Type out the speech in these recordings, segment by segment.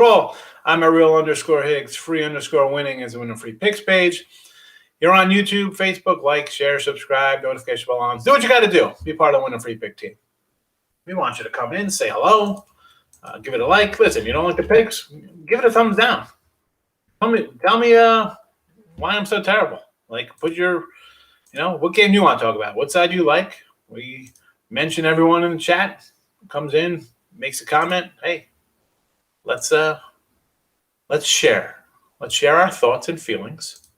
Bro, I'm a real _ Higgs. Free _ winning is winning free picks page. You're on YouTube, Facebook, like, share, subscribe, notification bell on. Do what you got to do. Be part of the winning free pick team. We want you to come in, say hello, give it a like. Listen, you don't like the picks, give it a thumbs down. Tell me why I'm so terrible. Like, put your, what game you want to talk about? What side you like? We mention everyone in the chat, comes in, makes a comment. Hey, let's share. Let's share our thoughts and feelings.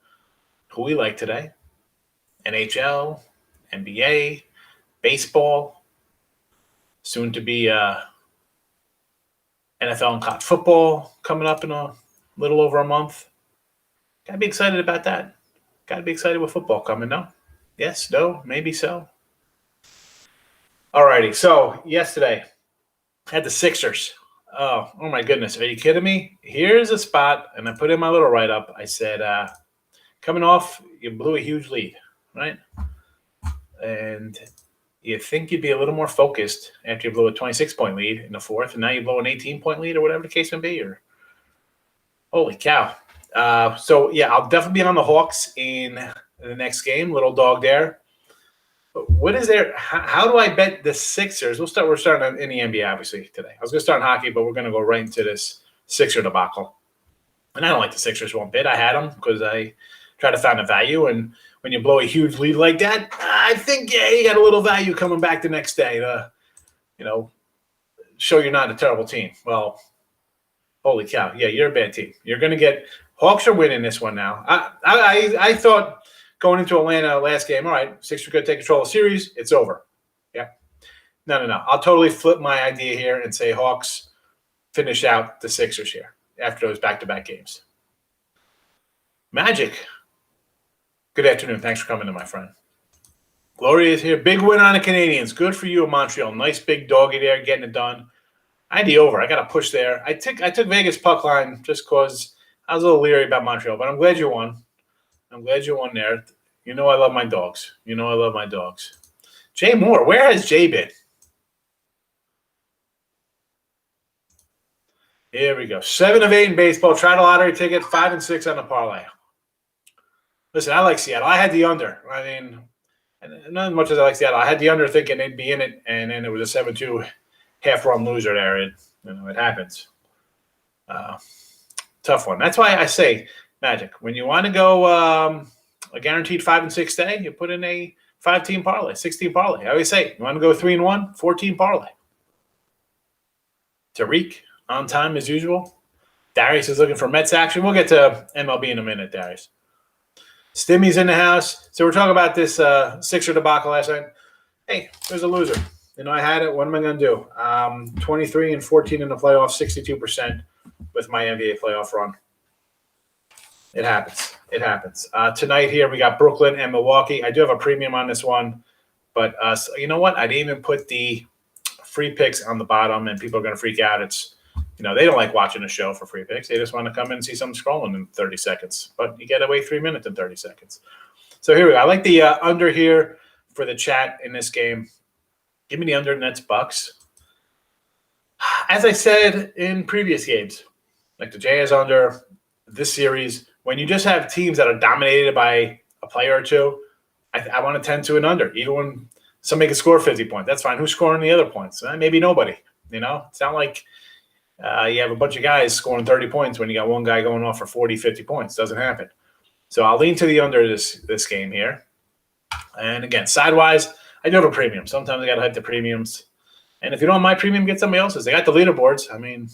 Who we like today. NHL, NBA, baseball, soon to be NFL and college football coming up in a little over a month. Gotta be excited about that. Gotta be excited with football coming, no? Yes, no, maybe so. Alrighty, so yesterday had the Sixers. Oh my goodness, are you kidding me? Here's a spot, and I put in my little write-up. I said, coming off, you blew a huge lead, right? And you think you'd be a little more focused after you blew a 26-point lead in the fourth, and now you blow an 18-point lead or whatever the case may be. Or holy cow. So, yeah, I'll definitely be on the Hawks in the next game. Little dog there. But what is there? How do I bet the Sixers? We're starting in the NBA, obviously, today. I was going to start in hockey, but we're going to go right into this Sixer debacle. And I don't like the Sixers one bit. I had them because I try to find a value. And when you blow a huge lead like that, I think, you got a little value coming back the next day to, show you're not a terrible team. Well, holy cow. Yeah, you're a bad team. You're going to get – Hawks are winning this one now. I thought going into Atlanta last game, all right, Sixers are going to take control of the series. It's over. Yeah. No. I'll totally flip my idea here and say Hawks finish out the Sixers here after those back-to-back games. Magic. Good afternoon. Thanks for coming in, my friend. Gloria is here. Big win on the Canadians. Good for you in Montreal. Nice big doggy there, getting it done. I had the over. I got to push there. I took Vegas puck line just because I was a little leery about Montreal, but I'm glad you won. I'm glad you won there. I love my dogs. I love my dogs. Jay Moore. Where has Jay been? Here we go. 7 of 8 in baseball. Tried a lottery ticket. 5 and 6 on the parlay. Listen, I like Seattle. I had the under. I mean, not as much as I like Seattle. I had the under thinking they'd be in it, and then it was a 7-2 half-run loser there. It happens. Tough one. That's why I say, Magic, when you want to go a guaranteed 5 and 6 day, you put in a 5-team parlay, 6-team parlay. I always say, you want to go 3 and 1, 4-team parlay. Tariq, on time as usual. Darius is looking for Mets action. We'll get to MLB in a minute, Darius. Stimmy's in the house. So we're talking about this Sixer debacle last night. Hey, there's a loser. I had it. What am I going to do? 23 and 14 in the playoffs, 62% with my NBA playoff run. It happens. It happens. Tonight here we got Brooklyn and Milwaukee. I do have a premium on this one. But you know what? I didn't even put the free picks on the bottom, and people are going to freak out. It's they don't like watching a show for free picks. They just want to come in and see something scrolling in 30 seconds. But you get away 3 minutes and 30 seconds. So here we go. I like the under here for the chat in this game. Give me the under Nets Bucks. As I said in previous games, like the Jazz under this series, when you just have teams that are dominated by a player or two, I want to tend to an under. Even when somebody can score 50 points, that's fine. Who's scoring the other points? Maybe nobody. It's not like you have a bunch of guys scoring 30 points when you got one guy going off for 40, 50 points. Doesn't happen. So I'll lean to the under this game here. And again, sidewise, I do have a premium. Sometimes I got to hit the premiums. And if you don't want my premium, get somebody else's. They got the leaderboards. I mean,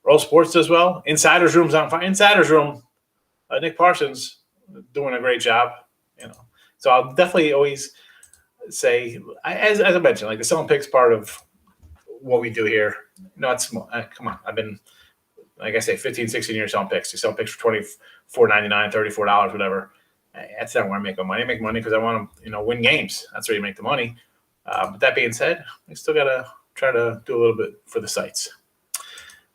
Roll Sports does well. Insider's Room's on fire. Insider's Room, Nick Parsons doing a great job. So I'll definitely always say, as I mentioned, like the selling picks part of what we do here. It's small. Come on. I've been, like I say, 15, 16 years selling picks. You sell picks for $24.99, $34, whatever. That's not where I make my money. I make money because I want to, win games. That's where you make the money. But that being said, we still got to try to do a little bit for the sites.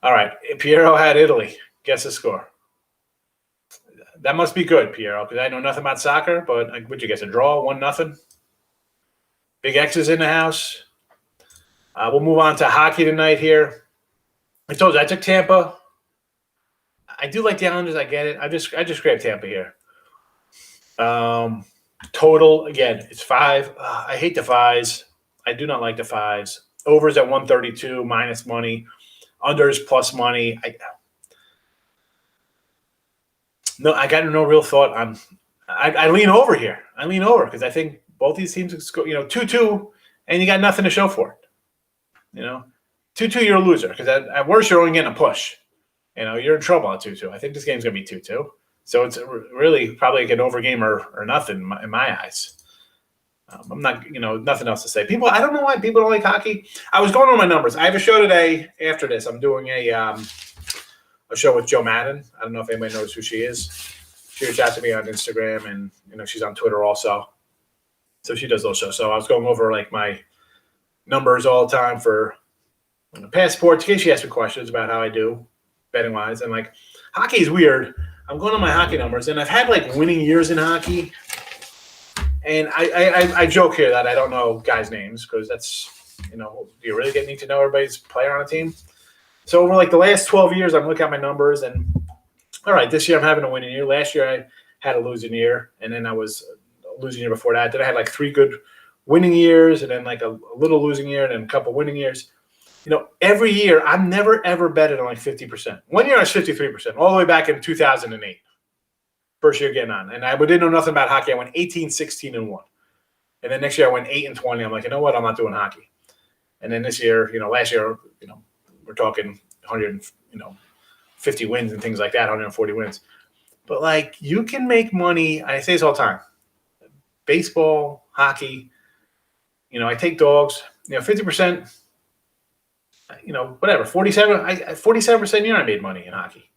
All right. Piero had Italy. Guess the score. That must be good, Piero, because I know nothing about soccer, but would you guess a draw? 1-0? Big X is in the house. We'll move on to hockey tonight here. I told you I took Tampa. I do like the Islanders. I get it. I just grabbed Tampa here. Total, again, it's 5. I hate the 5s. I do not like the 5s. Overs at 132, minus money. Unders plus money. I got no real thought on. I lean over here. I lean over because I think both these teams could score, 2-2, and you got nothing to show for it. 2-2, you're a loser because at worst you're only getting a push. You're in trouble at 2-2. I think this game's going to be 2-2. So it's really probably like an over game or nothing in my eyes. I'm not, nothing else to say. I don't know why people don't like hockey. I was going over my numbers. I have a show today after this. I'm doing a show with Joe Madden. I don't know if anybody knows who she is. She reached out to me on Instagram, and she's on Twitter also. So she does those shows. So I was going over like my numbers all the time for past sports in case she asked me questions about how I do betting wise. And like hockey is weird. I'm going on my hockey numbers, and I've had like winning years in hockey. And I joke here that I don't know guys' names because that's, do you really need to know everybody's player on a team? So over like the last 12 years, I'm looking at my numbers, and all right, this year I'm having a winning year. Last year I had a losing year, and then I was a losing year before that. Then I had like 3 good winning years, and then like a little losing year, and then a couple winning years. Every year I'm never ever betted on like 50%. One year I was 53%, all the way back in 2008. First year getting on. And I didn't know nothing about hockey. I went 18, 16, and 1. And then next year I went 8 and 20. I'm like, you know what? I'm not doing hockey. And then this year, last year, we're talking 50 wins and things like that, 140 wins. But like you can make money. I say this all the time. Baseball, hockey, I take dogs, 50%, whatever, 47% year I made money in hockey.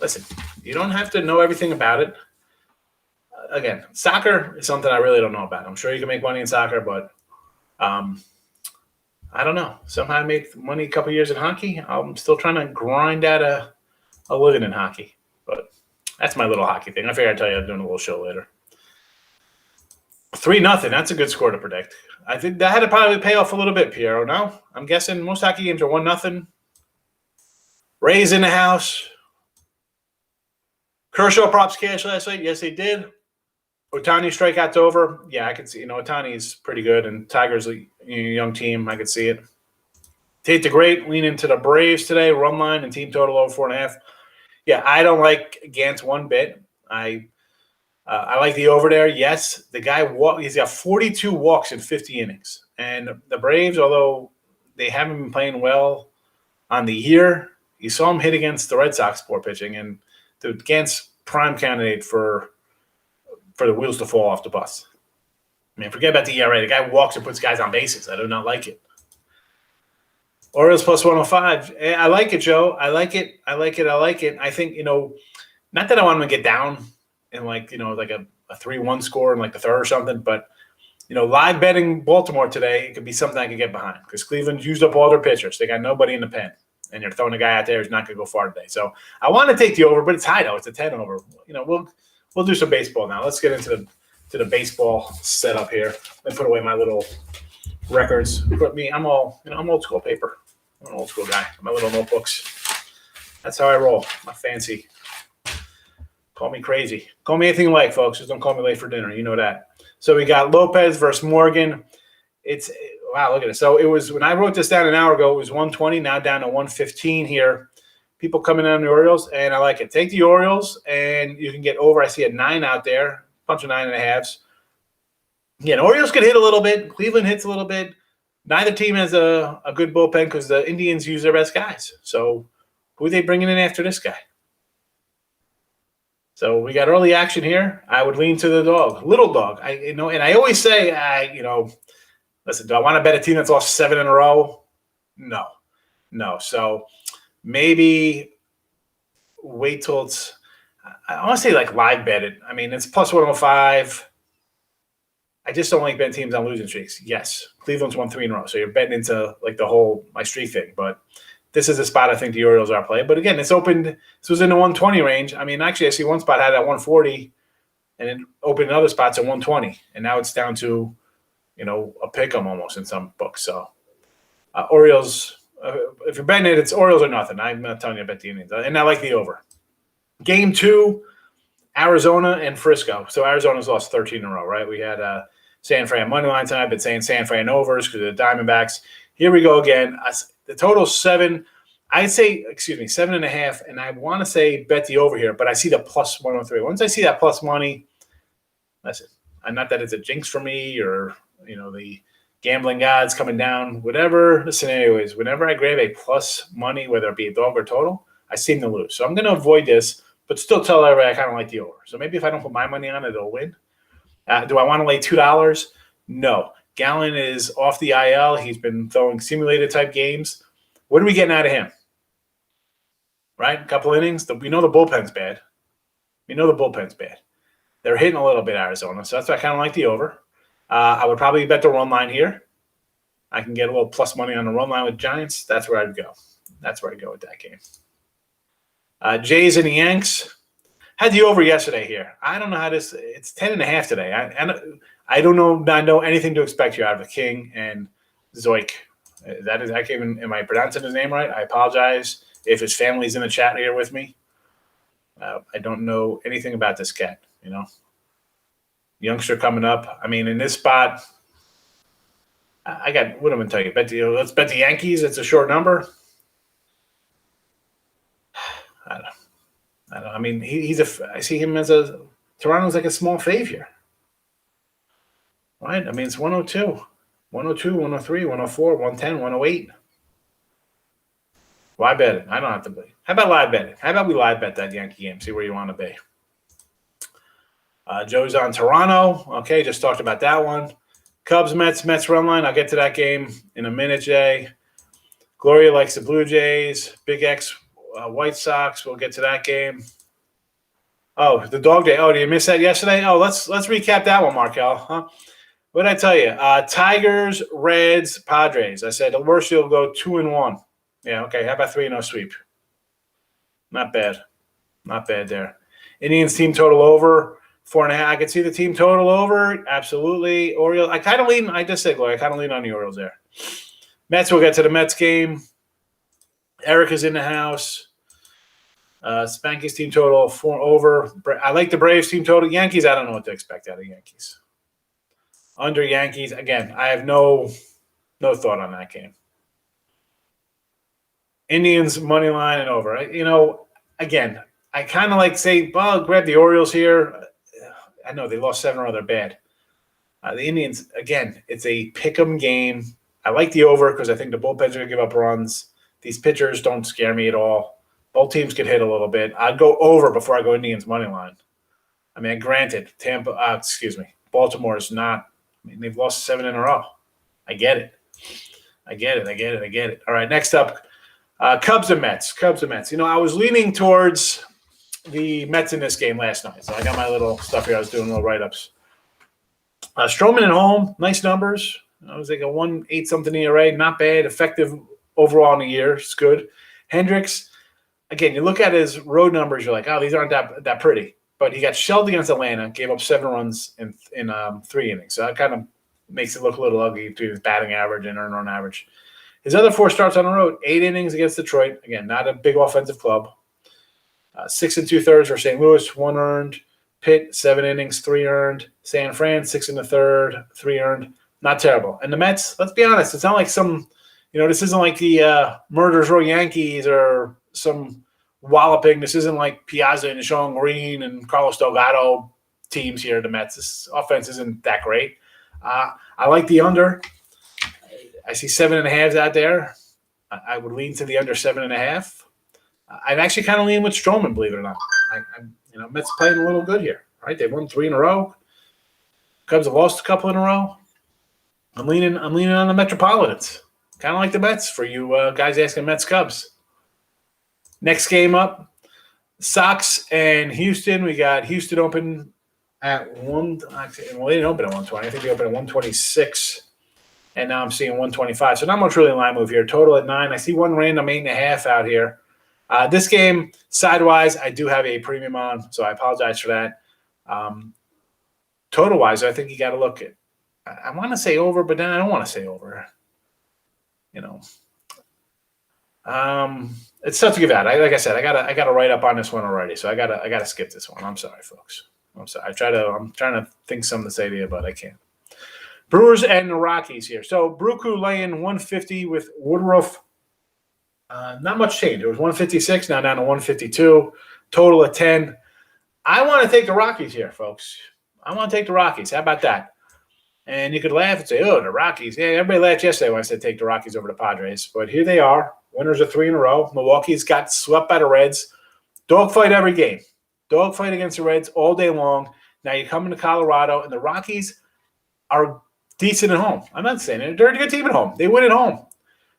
Listen, you don't have to know everything about it. Again, soccer is something I really don't know about. I'm sure you can make money in soccer, but I don't know. Somehow I made money a couple years in hockey. I'm still trying to grind out a living in hockey. But that's my little hockey thing. I figured I'd tell you I'm doing a little show later. 3-0. That's a good score to predict. I think that had to probably pay off a little bit, Piero. No? I'm guessing most hockey games are 1-0. Rays in the house. Kershaw props cash last night. Yes, they did. Ohtani strikeouts over. Yeah, I could see. Ohtani's pretty good, and Tigers a young team. I could see it. Tate the Great lean into the Braves today. Run line and team total over 4.5. Yeah, I don't like Gantz one bit. I like the over there. Yes, the guy he's got 42 walks in 50 innings, and the Braves, although they haven't been playing well on the year, you saw him hit against the Red Sox poor pitching, and the Gantz prime candidate for the wheels to fall off the bus. I mean, forget about the ERA. The guy walks and puts guys on bases. I do not like it. Orioles plus 105. I like it, Joe. I like it. I think, not that I want them to get down in like a 3-1 score in like the third or something, but, live betting Baltimore today, it could be something I could get behind because Cleveland used up all their pitchers. They got nobody in the pen, and you're throwing a guy out there who's not going to go far today. So I want to take the over, but it's high though. It's a 10 over. We'll do some baseball now. Let's get into the baseball setup here. Let me put away my little records. I'm old school paper. I'm an old school guy. My little notebooks. That's how I roll. I'm not fancy. Call me crazy. Call me anything you like, folks. Just don't call me late for dinner. You know that. So we got Lopez versus Morgan. Wow, look at it. So it was, when I wrote this down an hour ago, it was 120, now down to 115 here. People coming in on the Orioles, and I like it. Take the Orioles, and you can get over. I see a 9 out there, a bunch of 9.5s. Yeah, the Orioles can hit a little bit. Cleveland hits a little bit. Neither team has a good bullpen because the Indians use their best guys. So who are they bringing in after this guy? So we got early action here. I would lean to the dog, little dog. And I always say, listen, do I want to bet a team that's lost 7 in a row? No. So maybe wait till it's – I want to say like live bet it. I mean, it's plus 105. I just don't like betting teams on losing streaks. Yes, Cleveland's won 3 in a row, so you're betting into like the whole my streak thing. But this is a spot I think the Orioles are playing. But again, it's opened. This was in the 120 range. I mean, actually, I see one spot had it at 140, and it opened in other spots at 120, and now it's down to a pick 'em almost in some books. So Orioles If you're betting it, it's Orioles or nothing. I'm not telling you to bet the Indians. And I like the over. Game 2, Arizona and Frisco. So Arizona's lost 13 in a row, right? We had San Fran money line tonight. I've been saying San Fran overs because of the Diamondbacks. Here we go again. The total's 7. I'd say, 7.5. And I want to say bet the over here, but I see the plus 103. Once I see that plus money, listen, not that it's a jinx for me or, the gambling gods coming down, whatever the scenario is, whenever I grab a plus money, whether it be a dog or total, I seem to lose. So I'm going to avoid this, but still tell everybody I kind of like the over. So maybe if I don't put my money on it, it'll win. Do I want to lay $2? No. Gallen is off the IL. He's been throwing simulated type games. What are we getting out of him? Right? A couple innings. We know the bullpen's bad. They're hitting a little bit, Arizona. So that's why I kind of like the over. I would probably bet the run line here. I can get a little plus money on the run line with Giants. That's where I'd go. That's where I'd go with that game. Jays and the Yanks. Had the over yesterday here. I don't know how this – it's 10.5 today. I don't know not know anything to expect here out of the King and Zoik. Am I pronouncing his name right? I apologize if his family's in the chat here with me. I don't know anything about this cat, Youngster coming up. I mean, in this spot, I got – what am I going to tell you? Let's bet the Yankees. It's a short number. I don't know. I mean, I see him as Toronto's like a small fave here. Right? I mean, it's 102, 103, 104, 110, 108. Live bet it. I don't have to bet. How about live bet it? How about we live bet that Yankee game? See where you want to be. Joe's on Toronto. Okay, just talked about that one. Cubs, Mets run line. I'll get to that game in a minute, Jay. Gloria likes the Blue Jays. Big X, White Sox. We'll get to that game. Oh, the dog day. Oh, did you miss that yesterday? Oh, let's recap that one, Markel. Huh? What did I tell you? Tigers, Reds, Padres. I said the worst you'll go 2-1. Yeah, okay. How about 3-0 sweep? Not bad. Not bad there. Indians team total over 4.5. I could see the team total over. Absolutely. Orioles. I kind of lean. I just said, I kind of lean on the Orioles there. Mets. We'll get to the Mets game. Erica's in the house. Spanky's team total 4 over. I like the Braves team total. Yankees. I don't know what to expect out of Yankees. Under Yankees. Again, I have no thought on that game. Indians money line and over. Again, I kind of like say, well, grab the Orioles here. I know they lost 7 or they're bad. The Indians, again, it's a pick'em game. I like the over because I think the bullpens are going to give up runs. These pitchers don't scare me at all. Both teams could hit a little bit. I'd go over before I go Indians money line. I mean, granted, Baltimore is not. I mean, they've lost 7 in a row. I get it. All right, next up, Cubs and Mets. I was leaning towards the Mets in this game last night. So I got my little stuff here. I was doing little write-ups. Stroman at home, nice numbers. I was like a 1.8 something ERA, not bad. Effective overall in the year, it's good. Hendricks, again, you look at his road numbers, you're like, oh, these aren't that pretty. But he got shelled against Atlanta, gave up 7 runs in 3 innings. So that kind of makes it look a little ugly between his batting average and earned run average. His other 4 starts on the road, 8 innings against Detroit. Again, not a big offensive club. 6 2/3 for St. Louis, 1 earned. Pitt, 7 innings, 3 earned. San Fran, 6 1/3, 3 earned. Not terrible. And the Mets, let's be honest, it's not like some, this isn't like the Murderers Row Yankees or some walloping. This isn't like Piazza and Sean Green and Carlos Delgado teams here, the Mets. This offense isn't that great. I like the under. I see 7.5s out there. I would lean to the under 7.5. I'd actually kind of lean with Stroman, believe it or not. Mets playing a little good here, right? They've won 3 in a row. Cubs have lost a couple in a row. I'm leaning on the Metropolitans. Kind of like the Mets for you guys asking Mets Cubs. Next game up, Sox and Houston. We got Houston open at 1. Well, they didn't open at 120. I think they opened at 126. And now I'm seeing 125. So not much really line move here. Total at 9. I see one random 8.5 out here. This game, sidewise, I do have a premium on, so I apologize for that. Total-wise, I think you got to look at. I want to say over, but then I don't want to say over. It's tough to give out. Like I said, I gotta write up on this one already, so I gotta skip this one. I'm sorry, folks. I'm sorry. I'm trying to think something to say to you, but I can't. Brewers and the Rockies here. So Bruku laying 150 with Woodruff. Not much change. It was 156, now down to 152. Total of 10. I want to take the Rockies here, folks. I want to take the Rockies. How about that? And you could laugh and say, oh, the Rockies. Yeah, everybody laughed yesterday when I said take the Rockies over the Padres. But here they are. Winners of 3 in a row. Milwaukee's got swept by the Reds. Dogfight every game. Dogfight against the Reds all day long. Now you come into Colorado, and the Rockies are decent at home. I'm not saying it. They're a good team at home. They win at home.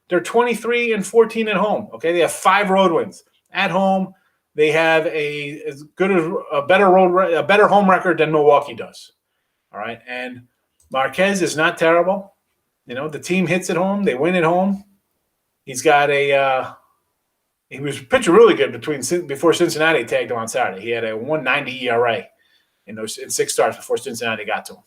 They're 23-14 at home. Okay, they have 5 road wins at home. They have a better home record than Milwaukee does. All right, and Marquez is not terrible. You know, the team hits at home. They win at home. He's got he was pitching really good before Cincinnati tagged him on Saturday. He had a 1.90 ERA in 6 starts before Cincinnati got to him.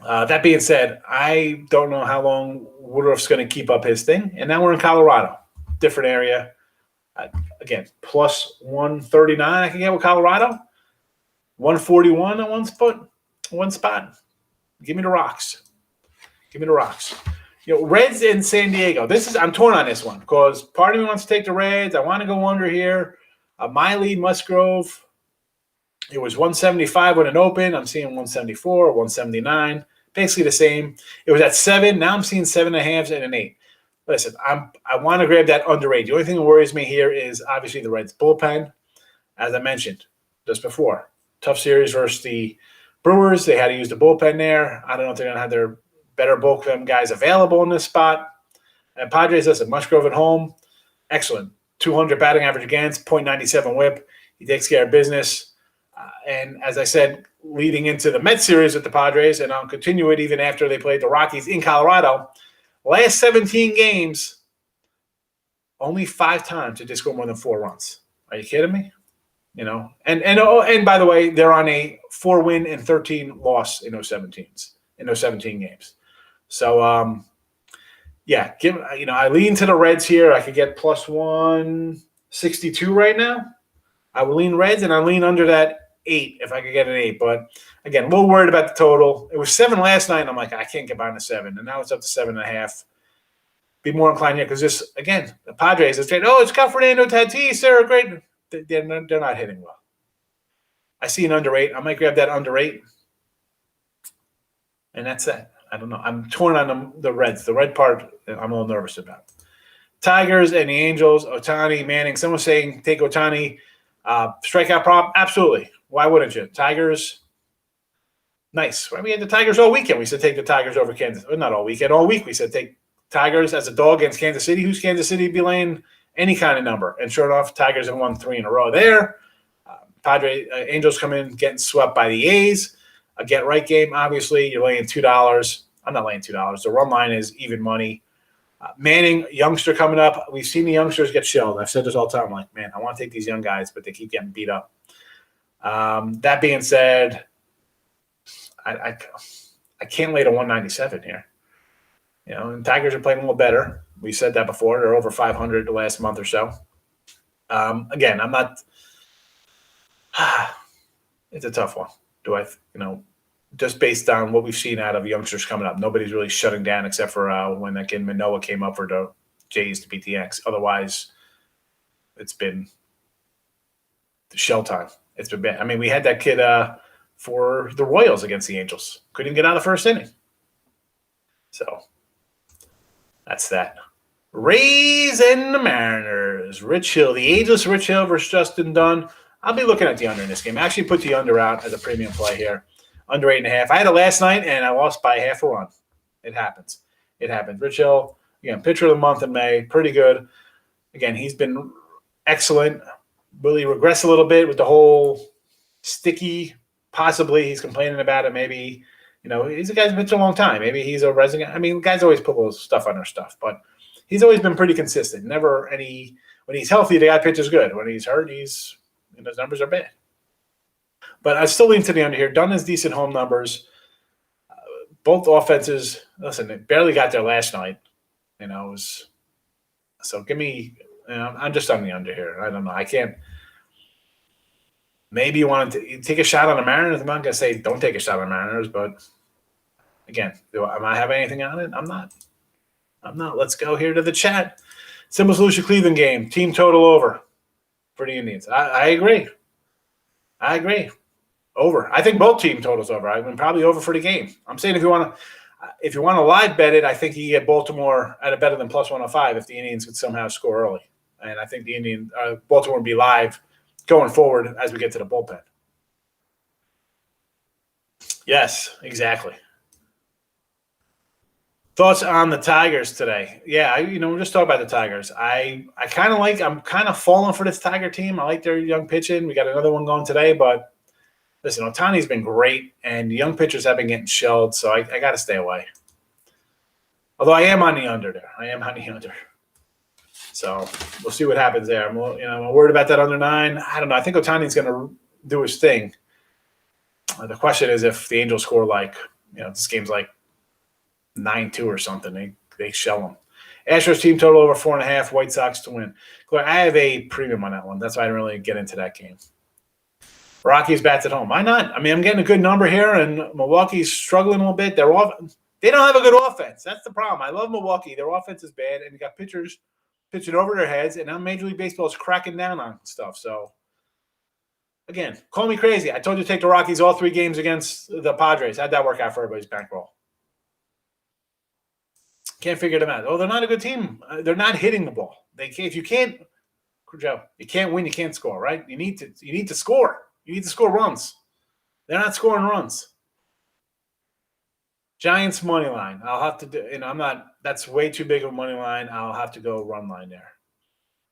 That being said, I don't know how long Woodruff's going to keep up his thing. And now we're in Colorado, different area. Again, plus 139 I can get with Colorado. 141 on one spot. Give me the Rocks. Give me the Rocks. You know, Reds in San Diego. I'm torn on this one because part of me wants to take the Reds. I want to go under here. Miley, Musgrove. It was 175 when it opened. I'm seeing 174, 179. Basically the same. It was at 7. Now I'm seeing 7.5 and an 8. Listen, I want to grab that under 8. The only thing that worries me here is obviously the Reds bullpen. As I mentioned just before, tough series versus the Brewers. They had to use the bullpen there. I don't know if they're going to have their better bullpen guys available in this spot. And Padres, listen, Musgrove at home, excellent. 200 batting average against, .97 whip. He takes care of business. And as I said, leading into the Mets series with the Padres, and I'll continue it even after they played the Rockies in Colorado, last 17 games, only 5 times did they score more than 4 runs. Are you kidding me? You know, and by the way, they're on a 4-win and 13 loss in those 17 games. So, yeah, I lean to the Reds here. I could get plus 162 right now. I will lean Reds, and I lean under that 8 if I could get an 8. But again, a little worried about the total. It was 7 last night, and I'm like, I can't get behind the 7, and now it's up to 7.5. Be more inclined here because this, again, the Padres are saying, it's got Fernando Tatis. They're great. They're not hitting well. I see an under 8. I might grab that under 8, and that's that. I don't know. I'm torn on the Reds. The red part, I'm a little nervous about. Tigers and the Angels, Ohtani, Manning. Someone's saying take Ohtani. Strikeout prop? Absolutely. Why wouldn't you? Tigers, nice. We had the Tigers all weekend. We said take the Tigers over Kansas. Not all weekend. All week we said take Tigers as a dog against Kansas City. Who's Kansas City be laying any kind of number? And sure enough, Tigers have won 3 in a row there. Angels come in getting swept by the A's. A get-right game, obviously. You're laying $2. I'm not laying $2. The run line is even money. Manning, youngster coming up. We've seen the youngsters get shelled. I've said this all the time. I'm like, man, I want to take these young guys, but they keep getting beat up. That being said, I can't lay to 197 here. You know, and Tigers are playing a little better. We said that before. They're over 500 the last month or so. Again, I'm not it's a tough one. Just based on what we've seen out of youngsters coming up, nobody's really shutting down except for when that kid Manoah came up for the Jays to beat the Yanks. Otherwise, it's been shell time. It's been bad. I mean, we had that kid for the Royals against the Angels. Couldn't even get out of the first inning. So that's that. Rays and the Mariners. Rich Hill, the ageless Rich Hill versus Justin Dunn. I'll be looking at the under in this game. I actually put the under out as a premium play here. Under 8.5. I had it last night, and I lost by half a run. It happens. Rich Hill, again, pitcher of the month in May. Pretty good. Again, he's been excellent. Will he regress a little bit with the whole sticky? Possibly. He's complaining about it. Maybe, he's a guy who's pitched a long time. Maybe he's a resident. I mean, guys always put a little stuff on their stuff, but he's always been pretty consistent. Never any – when he's healthy, the guy pitches good. When he's hurt, his numbers are bad. But I still lean to the under here. Dunn has decent home numbers. Both offenses, listen, they barely got there last night. It was So give me. I'm just on the under here. I don't know. I can't. Maybe you want to take a shot on the Mariners. I'm not going to say don't take a shot on the Mariners, but again, am I having anything on it? I'm not. I'm not. Let's go here to the chat. Simple solution Cleveland game. Team total over for the Indians. I agree. I agree. Over. I think both team totals over. I mean, probably over for the game. I'm saying if you want to live bet it, I think you get Baltimore at a better than plus 105 if the Indians could somehow score early. And I think the Baltimore would be live going forward as we get to the bullpen. Yes, exactly. Thoughts on the Tigers today? Yeah, we're just talking about the Tigers. I'm kind of falling for this Tiger team. I like their young pitching. We got another one going today, but listen, Ohtani's been great, and the young pitchers have been getting shelled, so I got to stay away. Although I am on the under there. So we'll see what happens there. I'm worried about that under 9. I don't know. I think Ohtani's going to do his thing. The question is if the Angels score this game's like 9-2 or something. They shell them. Astros team total over 4.5. White Sox to win. I have a premium on that one. That's why I didn't really get into that game. Rockies bats at home. Why not? I mean, I'm getting a good number here, and Milwaukee's struggling a little bit. They don't have a good offense. That's the problem. I love Milwaukee. Their offense is bad, and you got pitchers pitching over their heads, and now Major League Baseball is cracking down on stuff. So, again, call me crazy. I told you to take the Rockies all 3 games against the Padres. How'd that work out for everybody's bankroll? Can't figure them out. Oh, they're not a good team. They're not hitting the ball. If you can't, Joe, you can't win. You can't score, right? You need to score. You need to score runs. They're not scoring runs. Giants money line. I'll have to do. I'm not. That's way too big of a money line. I'll have to go run line there.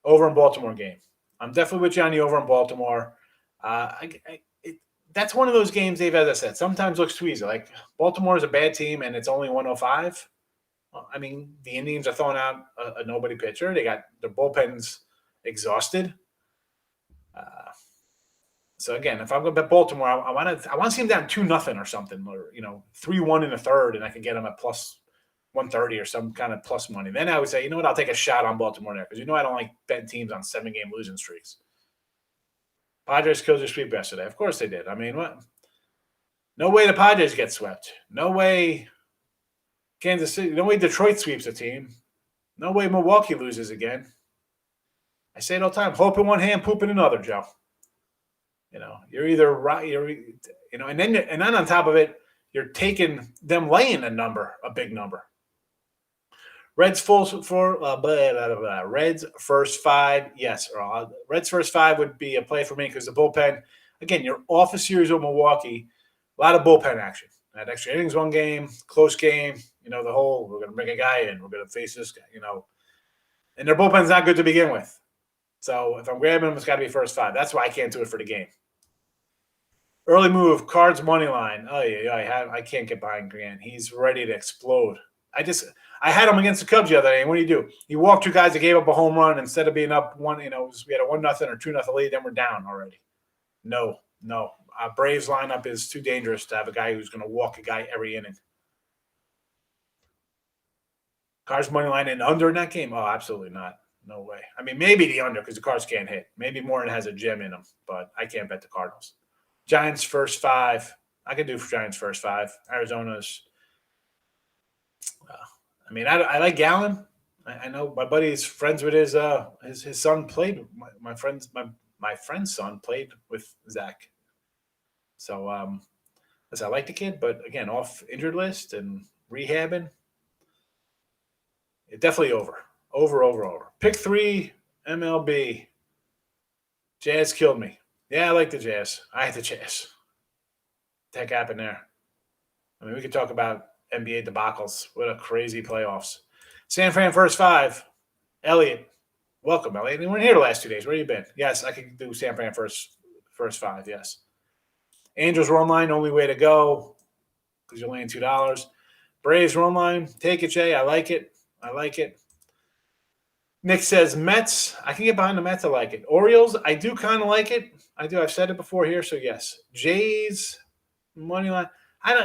Over in Baltimore game. I'm definitely with you on the over in Baltimore. That's one of those games, Dave, as I said, sometimes looks too easy. Like Baltimore is a bad team and it's only 105. I mean, the Indians are throwing out a nobody pitcher. They got their bullpens exhausted. So again, if I'm going to bet Baltimore, I want to see them down 2-0 or something, or 3-1 in the third, and I can get them at plus 130 or some kind of plus money. Then I would say, you know what, I'll take a shot on Baltimore there because I don't like betting teams on 7-game losing streaks. Padres killed their sweep yesterday. Of course they did. I mean, what? No way the Padres get swept. No way Kansas City. No way Detroit sweeps a team. No way Milwaukee loses again. I say it all the time. Hope in one hand, poop in another, Joe. You're either right, and then on top of it, you're taking them laying a big number. Reds Reds first 5, yes. Reds first 5 would be a play for me because the bullpen, again, you're off a series with Milwaukee, a lot of bullpen action. That extra innings, one game, close game, the whole, we're going to bring a guy in, we're going to face this guy, and their bullpen's not good to begin with. So if I'm grabbing them, it's got to be first 5. That's why I can't do it for the game. Early move, Cards money line. Oh yeah, I can't get behind Grant. He's ready to explode. I had him against the Cubs the other day. And what do? He walked 2 guys that gave up a home run instead of being up 1. We had a 1-0 or 2-0 lead. Then we're down already. No. Braves lineup is too dangerous to have a guy who's going to walk a guy every inning. Cards money line and under in that game? Oh, absolutely not. No way. I mean, maybe the under because the Cards can't hit. Maybe Morin has a gem in him, but I can't bet the Cardinals. Giants first 5. I can do Giants first 5. Arizona's. I like Gallen. I know my buddy's friends with his son played. My friend's son played with Zach. So I like the kid, but again, off injured list and rehabbing. It definitely over. Pick 3 MLB. Jazz killed me. Yeah, I like the Jazz. I had the Jazz. What the heck happened there? I mean, we could talk about NBA debacles. What a crazy playoffs. San Fran first 5. Elliot. Welcome, Elliot. You weren't here the last 2 days. Where you been? Yes, I can do San Fran first 5, yes. Angels run line, only way to go because you're laying $2. Braves run line. Take it, Jay. I like it. Nick says Mets. I can get behind the Mets. I like it. Orioles. I do kind of like it. I do. I've said it before here, so yes. Jays money line.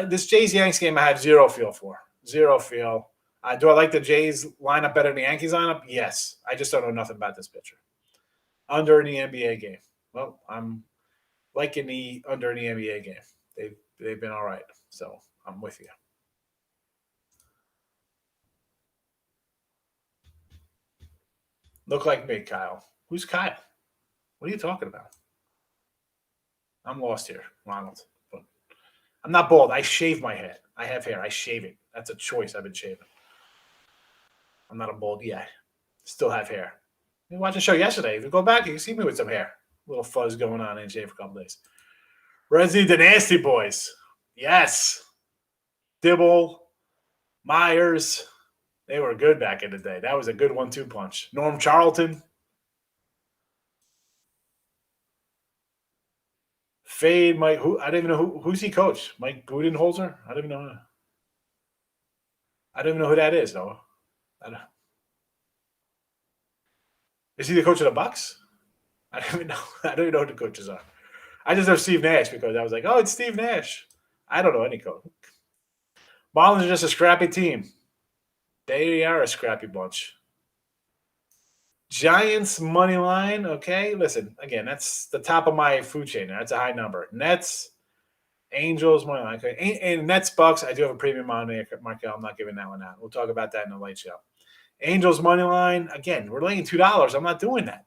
This Jays Yanks game I have zero feel for. Zero feel. Do I like the Jays lineup better than the Yankees lineup? Yes. I just don't know nothing about this pitcher. Under in the NBA game. Well, I'm liking the under in the NBA game. They've been all right. So I'm with you. Look like me, Kyle. Who's Kyle? What are you talking about? I'm lost here, Ronald. But I'm not bald. I shave my head. I have hair. I shave it. That's a choice I've been shaving. I'm not a bald. Yeah. Still have hair. You watched the show yesterday. If you go back, you can see me with some hair. A little fuzz going on in shave for a couple days. Resi the Nasty Boys. Yes. Dibble, Myers. They were good back in the day. That was a good 1-2 punch. Norm Charlton. Fade Mike. Who I don't even know who's he coach. Mike Budenholzer? I don't even know. I don't even know who that is, though. Is he the coach of the Bucks? I don't even know. I don't even know who the coaches are. I just know Steve Nash because I was like, oh, it's Steve Nash. I don't know any coach. Marlins are just a scrappy team. They are a scrappy bunch. Giants money line. Okay, listen again. That's the top of my food chain. That's a high number. Nets, Angels money line. Okay, and Nets Bucks. I do have a premium on there, Markel. I'm not giving that one out. We'll talk about that in the late show. Angels money line. Again, we're laying $2. I'm not doing that.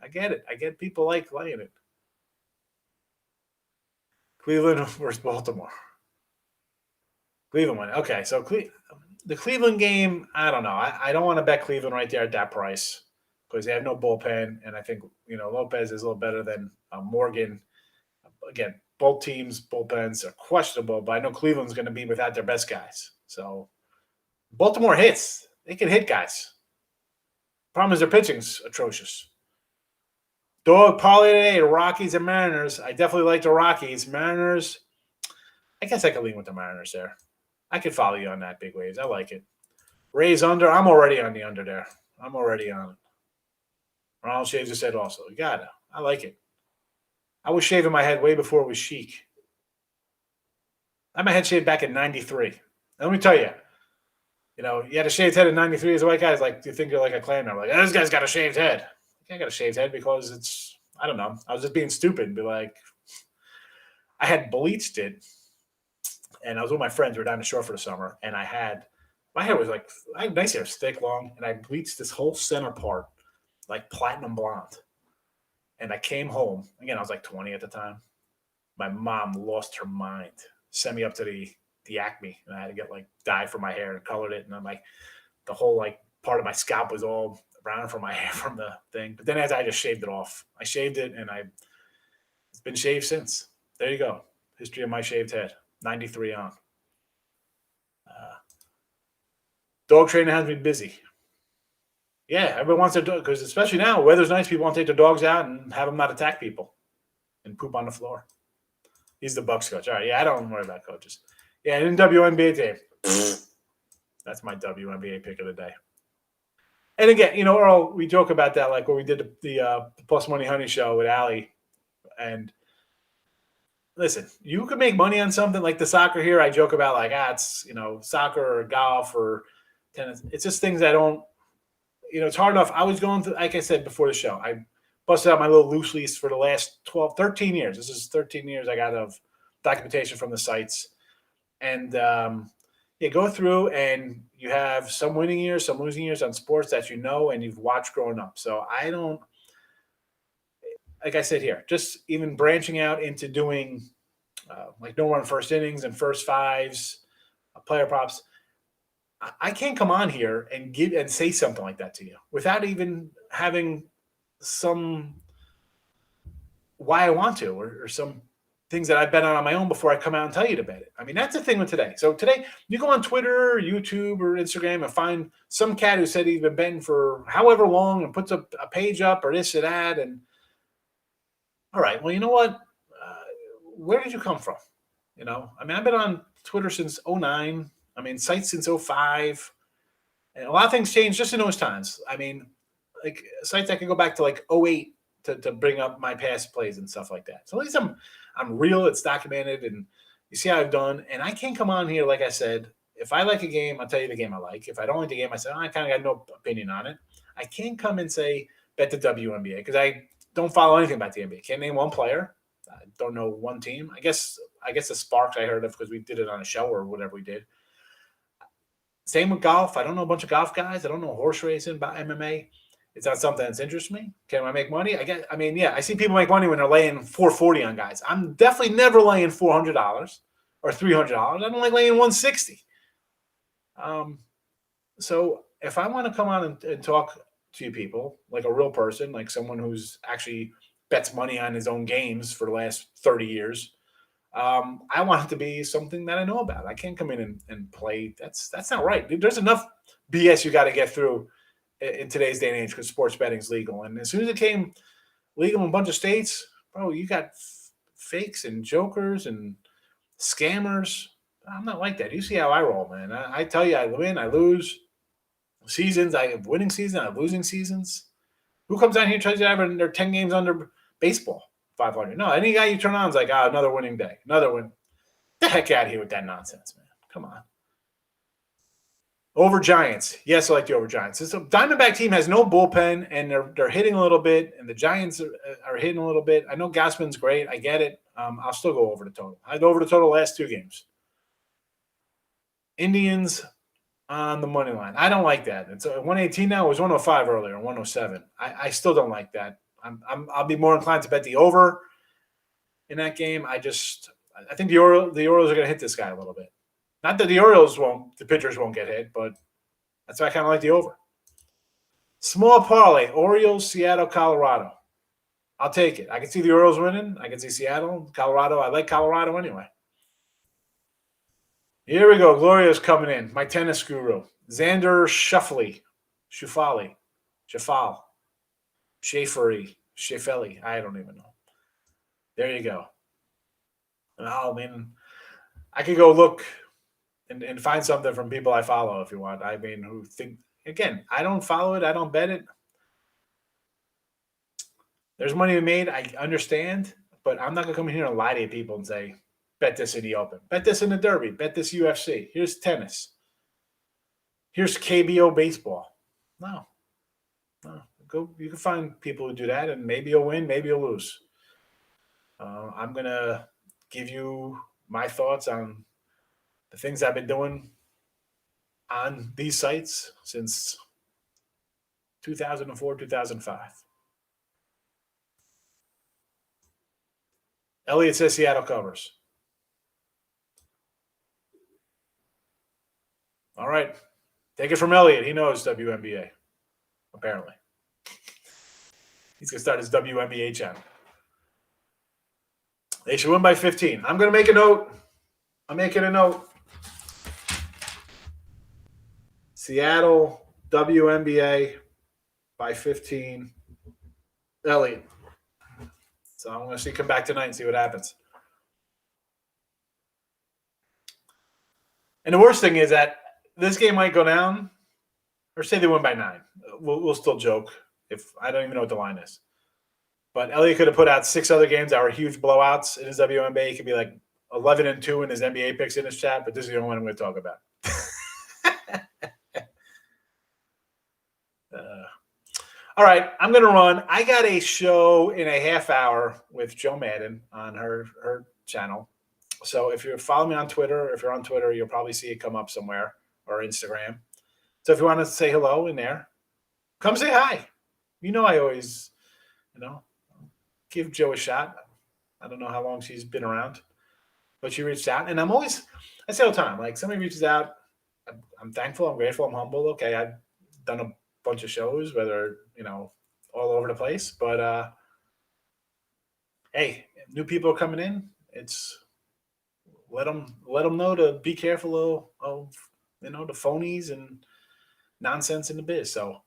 I get it. I get people like laying it. Cleveland versus Baltimore. Cleveland win. Okay, so the Cleveland game, I don't know. I don't want to bet Cleveland right there at that price because they have no bullpen, and I think Lopez is a little better than Morgan. Again, both teams' bullpens are questionable, but I know Cleveland's going to be without their best guys. So Baltimore hits. They can hit guys. Problem is their pitching's atrocious. Dog parlay today, Rockies and Mariners. I definitely like the Rockies. Mariners, I guess I could lean with the Mariners there. I could follow you on that, Big Waves. I like it. Rays under. I'm already on the under there. I'm already on it. Ronald shaves his head also. You got it. I like it. I was shaving my head way before it was chic. I had my head shaved back in 93. And let me tell you, you had a shaved head in 93 as a white guy. It's like, you think you're like a clan member. Like, this guy's got a shaved head. I got a shaved head because I don't know. I was just being stupid and be like, I had bleached it. And I was with my friends. We were down the shore for the summer. And my hair was like, I had nice hair, thick, long. And I bleached this whole center part like platinum blonde. And I came home. Again, I was like 20 at the time. My mom lost her mind. Sent me up to the Acme. And I had to get dye for my hair and colored it. And I'm like, the whole part of my scalp was all brown from my hair from the thing. But then as I just shaved it off. I shaved it and it's been shaved since. There you go. History of my shaved head. 93 on. Dog training has been busy. Yeah, everyone wants their dog because especially now, weather's nice. People want to take their dogs out and have them not attack people and poop on the floor. He's the Bucks coach. All right, yeah, I don't worry about coaches. Yeah, and in WNBA team, that's my WNBA pick of the day. And again, Earl, we joke about that like when we did the Plus Money Honey show with Allie. And listen, you could make money on something like the soccer here. I joke about it's soccer or golf or tennis. It's just things I don't. It's hard enough. I was going through, like I said before the show, I busted out my little loose lease for the last 13 years. This is 13 years I got of documentation from the sites. And go through and you have some winning years, some losing years on sports that and you've watched growing up. So I don't, like I said here, just even branching out into doing no run first innings and first fives, player props. I can't come on here and give and say something like that to you without even having some why I want to or some things that I've bet on my own before I come out and tell you to bet it. I mean, that's the thing with today. So today you go on Twitter, or YouTube, or Instagram and find some cat who said he's been betting for however long and puts a page up or this or that. And all right, well, you know what? Where did you come from? I've been on Twitter since 2009. Sites since 2005. And a lot of things changed just in those times. Sites I can go back to 2008 to bring up my past plays and stuff like that. So at least I'm real. It's documented, and you see how I've done. And I can't come on here, like I said, if I like a game, I'll tell you the game I like. If I don't like the game, I say, I kind of got no opinion on it. I can't come and say bet the WNBA because I don't follow anything about the NBA. Can't name one player. I don't know one team. I guess the Sparks I heard of because we did it on a show or whatever we did. Same with golf. I don't know a bunch of golf guys. I don't know horse racing, about MMA. It's not something that's interests me. Can I make money? I see people make money when they're laying $440 on guys. I'm definitely never laying $400 or $300. I don't like laying $160. So if I want to come on and talk to you people like a real person, like someone who's actually bets money on his own games for the last 30 years, I want it to be something that I know about. I can't come in and play. That's not right. There's enough BS you got to get through in today's day and age because sports betting is legal. And as soon as it came legal in a bunch of states, bro, you got fakes and jokers and scammers. I'm not like that. You see how I roll, man. I tell you, I win, I lose. Seasons, I have winning seasons, I have losing seasons. Who comes down here and tries to have their 10 games under baseball, 500? No, any guy you turn on is like, another winning day, another win. Get the heck out of here with that nonsense, man. Come on. Over Giants. Yes, I like the over Giants. This Diamondback team has no bullpen, and they're hitting a little bit, and the Giants are hitting a little bit. I know Gausman's great. I get it. I'll still go over the total. I go over the total last 2 games. Indians on the money line. I don't like that. It's 118 now. It was 105 earlier, 107. I still don't like that. I'll be more inclined to bet the over in that game. I think the Orioles are going to hit this guy a little bit. Not that the pitchers won't get hit, but that's why I kind of like the over. Small parlay, Orioles, Seattle, Colorado. I'll take it. I can see the Orioles winning. I can see Seattle, Colorado. I like Colorado anyway. Here we go. Gloria's coming in. My tennis guru. Xander Schauffele. Schaeferi. I don't even know. There you go. Oh, man. I could go look and find something from people I follow if you want. I mean, who think, again, I don't follow it. I don't bet it. There's money to be made. I understand, but I'm not going to come in here and lie to people and say, bet this in the Open. Bet this in the Derby. Bet this UFC. Here's tennis. Here's KBO baseball. No. You can find people who do that, and maybe you'll win, maybe you'll lose. I'm going to give you my thoughts on the things I've been doing on these sites since 2004, 2005. Elliot says Seattle covers. All right. Take it from Elliot. He knows WNBA, apparently. He's going to start his WNBA channel. They should win by 15. I'm going to make a note. I'm making a note. Seattle, WNBA by 15. Elliot. So I'm going to come back tonight and see what happens. And the worst thing is that this game might go down, or say they win by 9. We'll still joke if I don't even know what the line is. But Elliot could have put out 6 other games that were huge blowouts in his WNBA. He could be like 11-2 in his NBA picks in his chat, but this is the only one I'm going to talk about. All right, I'm going to run. I got a show in a half hour with Joe Madden on her channel. So if you follow me on Twitter, if you're on Twitter, you'll probably see it come up somewhere, or Instagram. So if you want to say hello in there, come say hi. You know I always, give Joe a shot. I don't know how long she's been around, but she reached out. And I say all the time, like somebody reaches out, I'm thankful, I'm grateful, I'm humble. Okay, I've done a bunch of shows, whether, all over the place. But, hey, new people are coming in. It's let them know to be careful of the phonies and nonsense in the biz. So,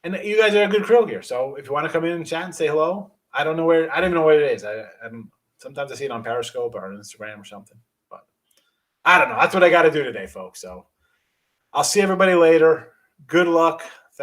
and you guys are a good crew here. So if you want to come in and chat and say hello, I don't even know where it is. I don't, sometimes I see it on Periscope or on Instagram or something, but I don't know. That's what I got to do today, folks. So I'll see everybody later. Good luck.